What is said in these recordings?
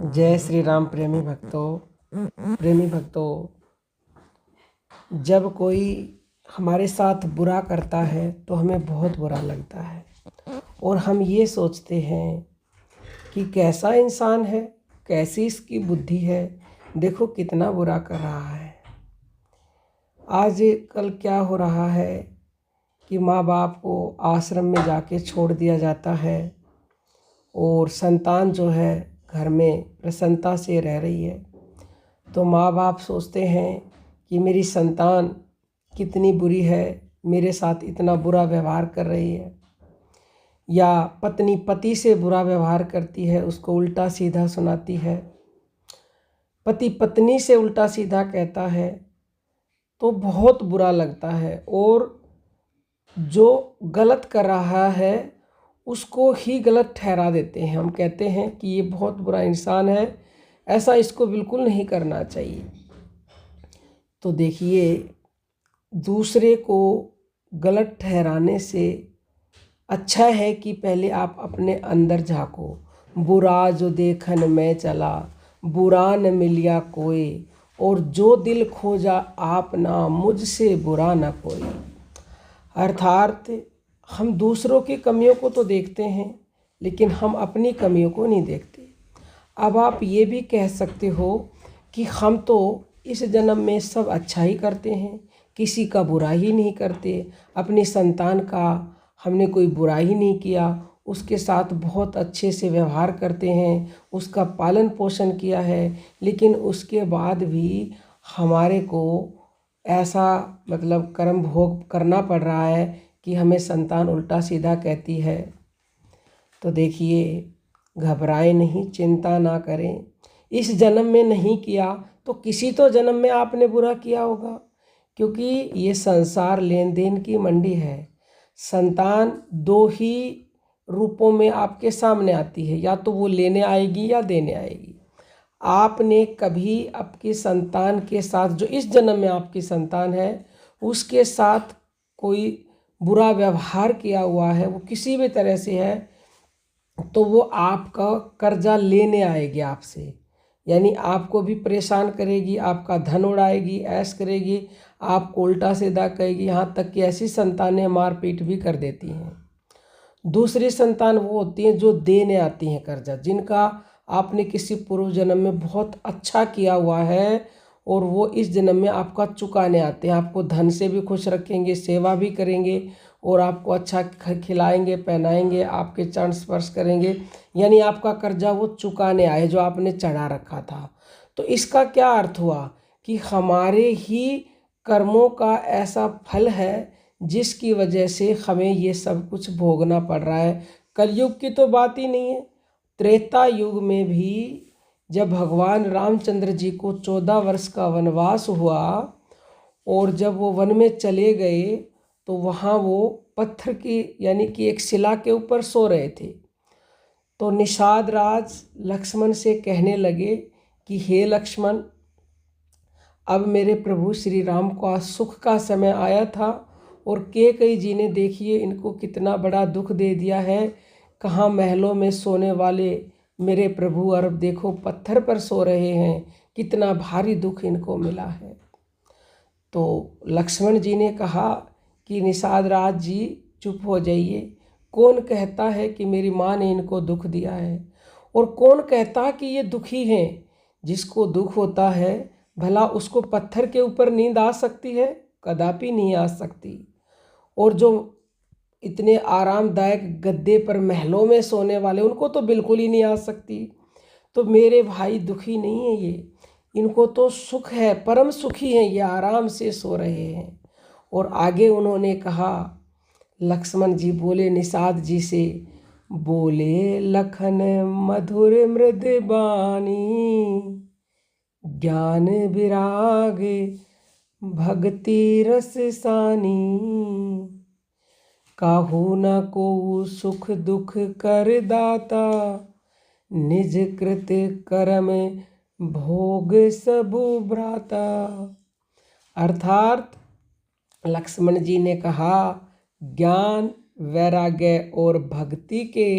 जय श्री राम। प्रेमी भक्तों, जब कोई हमारे साथ बुरा करता है तो हमें बहुत बुरा लगता है और हम ये सोचते हैं कि कैसा इंसान है, कैसी इसकी बुद्धि है, देखो कितना बुरा कर रहा है। आज कल क्या हो रहा है कि माँ बाप को आश्रम में जाके छोड़ दिया जाता है और संतान जो है घर में प्रसन्नता से रह रही है। तो माँ बाप सोचते हैं कि मेरी संतान कितनी बुरी है, मेरे साथ इतना बुरा व्यवहार कर रही है। या पत्नी पति से बुरा व्यवहार करती है, उसको उल्टा सीधा सुनाती है। पति पत्नी से उल्टा सीधा कहता है तो बहुत बुरा लगता है और जो गलत कर रहा है उसको ही गलत ठहरा देते हैं। हम कहते हैं कि ये बहुत बुरा इंसान है, ऐसा इसको बिल्कुल नहीं करना चाहिए। तो देखिए, दूसरे को गलत ठहराने से अच्छा है कि पहले आप अपने अंदर झांको। बुरा जो देखन में चला, बुरा न मिलिया कोई, और जो दिल खोजा आपना, मुझसे बुरा न कोई। अर्थात हम दूसरों की कमियों को तो देखते हैं लेकिन हम अपनी कमियों को नहीं देखते। अब आप ये भी कह सकते हो कि हम तो इस जन्म में सब अच्छा ही करते हैं, किसी का बुरा ही नहीं करते। अपनी संतान का हमने कोई बुरा ही नहीं किया, उसके साथ बहुत अच्छे से व्यवहार करते हैं, उसका पालन पोषण किया है, लेकिन उसके बाद भी हमारे को ऐसा कर्म भोग करना पड़ रहा है कि हमें संतान उल्टा सीधा कहती है। तो देखिए, घबराएं नहीं, चिंता ना करें। इस जन्म में नहीं किया तो किसी तो जन्म में आपने बुरा किया होगा, क्योंकि ये संसार लेन देन की मंडी है। संतान दो ही रूपों में आपके सामने आती है, या तो वो लेने आएगी या देने आएगी। आपने कभी आपकी संतान के साथ, जो इस जन्म में आपकी संतान है, उसके साथ कोई बुरा व्यवहार किया हुआ है, वो किसी भी तरह से है, तो वो आपका कर्जा लेने आएगी आपसे। यानी आपको भी परेशान करेगी, आपका धन उड़ाएगी, ऐश करेगी, आपको उल्टा सीधा कहेगी। यहाँ तक कि ऐसी संतानें मारपीट भी कर देती हैं। दूसरी संतान वो होती हैं जो देने आती हैं कर्जा, जिनका आपने किसी पूर्व जन्म में बहुत अच्छा किया हुआ है और वो इस जन्म में आपका चुकाने आते हैं। आपको धन से भी खुश रखेंगे, सेवा भी करेंगे और आपको अच्छा खिलाएंगे, पहनाएंगे, आपके चरण स्पर्श करेंगे। यानी आपका कर्जा वो चुकाने आए जो आपने चढ़ा रखा था। तो इसका क्या अर्थ हुआ कि हमारे ही कर्मों का ऐसा फल है जिसकी वजह से हमें ये सब कुछ भोगना पड़ रहा है। कलयुग की तो बात ही नहीं है, त्रेता युग में भी जब भगवान रामचंद्र जी को 14 वर्ष का वनवास हुआ और जब वो वन में चले गए तो वहाँ वो पत्थर की यानी कि एक शिला के ऊपर सो रहे थे। तो निषाद राज लक्ष्मण से कहने लगे कि हे लक्ष्मण, अब मेरे प्रभु श्री राम का सुख का समय आया था और कैकेयी जी ने देखिए इनको कितना बड़ा दुख दे दिया है। कहाँ महलों में सोने वाले मेरे प्रभु, और अब देखो पत्थर पर सो रहे हैं, कितना भारी दुख इनको मिला है। तो लक्ष्मण जी ने कहा कि निषाद राज जी चुप हो जाइए। कौन कहता है कि मेरी माँ ने इनको दुख दिया है, और कौन कहता कि ये दुखी हैं। जिसको दुख होता है भला उसको पत्थर के ऊपर नींद आ सकती है? कदापि नहीं आ सकती। और जो इतने आरामदायक गद्दे पर महलों में सोने वाले, उनको तो बिल्कुल ही नहीं आ सकती। तो मेरे भाई दुखी नहीं है ये, इनको तो सुख है, परम सुखी हैं, ये आराम से सो रहे हैं। और आगे उन्होंने कहा, लक्ष्मण जी बोले निषाद जी से, बोले लखन मधुर मृद बानी, ज्ञान विराग भक्ति रस सानी, काहू न को सुख दुख कर दाता, निज कृत कर्म भोग सबु भ्राता। अर्थात लक्ष्मण जी ने कहा, ज्ञान, वैराग्य और भक्ति के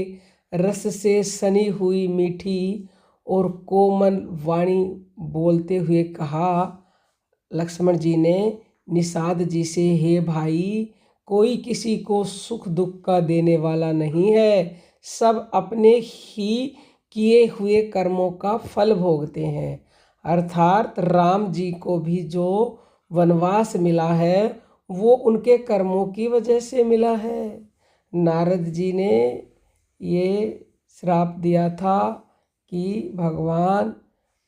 रस से सनी हुई मीठी और कोमल वाणी बोलते हुए कहा लक्ष्मण जी ने निषाद जी से, हे भाई, कोई किसी को सुख दुख का देने वाला नहीं है, सब अपने ही किए हुए कर्मों का फल भोगते हैं। अर्थात राम जी को भी जो वनवास मिला है वो उनके कर्मों की वजह से मिला है। नारद जी ने ये श्राप दिया था कि भगवान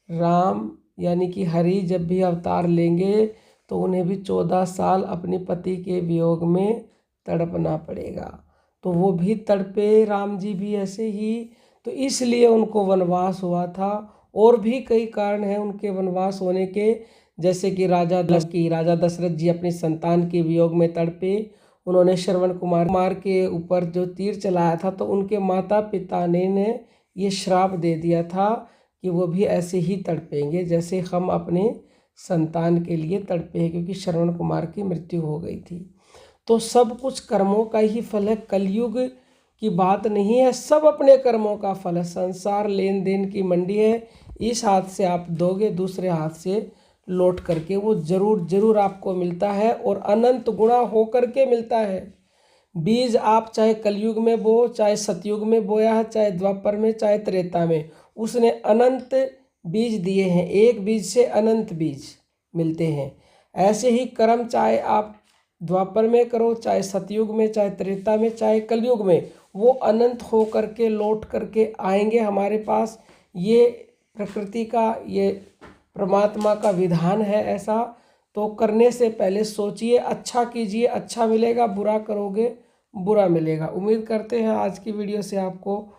राम यानी कि हरि जब भी अवतार लेंगे तो उन्हें भी 14 साल अपने पति के वियोग में तड़पना पड़ेगा। तो वो भी तड़पे, राम जी भी ऐसे ही, तो इसलिए उनको वनवास हुआ था। और भी कई कारण हैं उनके वनवास होने के, जैसे कि राजा दशरथ जी अपनी संतान के वियोग में तड़पे। उन्होंने श्रवण कुमार के ऊपर जो तीर चलाया था तो उनके माता पिता ने ये श्राप दे दिया था कि वो भी ऐसे ही तड़पेंगे जैसे हम अपने संतान के लिए तड़पे हैं, क्योंकि श्रवण कुमार की मृत्यु हो गई थी। तो सब कुछ कर्मों का ही फल है, कलयुग की बात नहीं है, सब अपने कर्मों का फल है। संसार लेन देन की मंडी है, इस हाथ से आप दोगे दूसरे हाथ से लौट करके वो जरूर जरूर आपको मिलता है, और अनंत गुणा हो करके मिलता है। बीज आप चाहे कलयुग में बो, चाहे सतयुग में बोया है, चाहे द्वापर में, चाहे त्रेता में, उसने अनंत बीज दिए हैं। एक बीज से अनंत बीज मिलते हैं। ऐसे ही कर्म चाहे आप द्वापर में करो, चाहे सतयुग में, चाहे त्रेता में, चाहे कलयुग में, वो अनंत हो करके लौट करके आएंगे हमारे पास। ये प्रकृति का, ये परमात्मा का विधान है ऐसा। तो करने से पहले सोचिए, अच्छा कीजिए, अच्छा मिलेगा, बुरा करोगे बुरा मिलेगा। उम्मीद करते हैं आज की वीडियो से आपको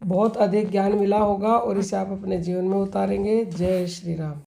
बहुत अधिक ज्ञान मिला होगा और इसे आप अपने जीवन में उतारेंगे। जय श्री राम।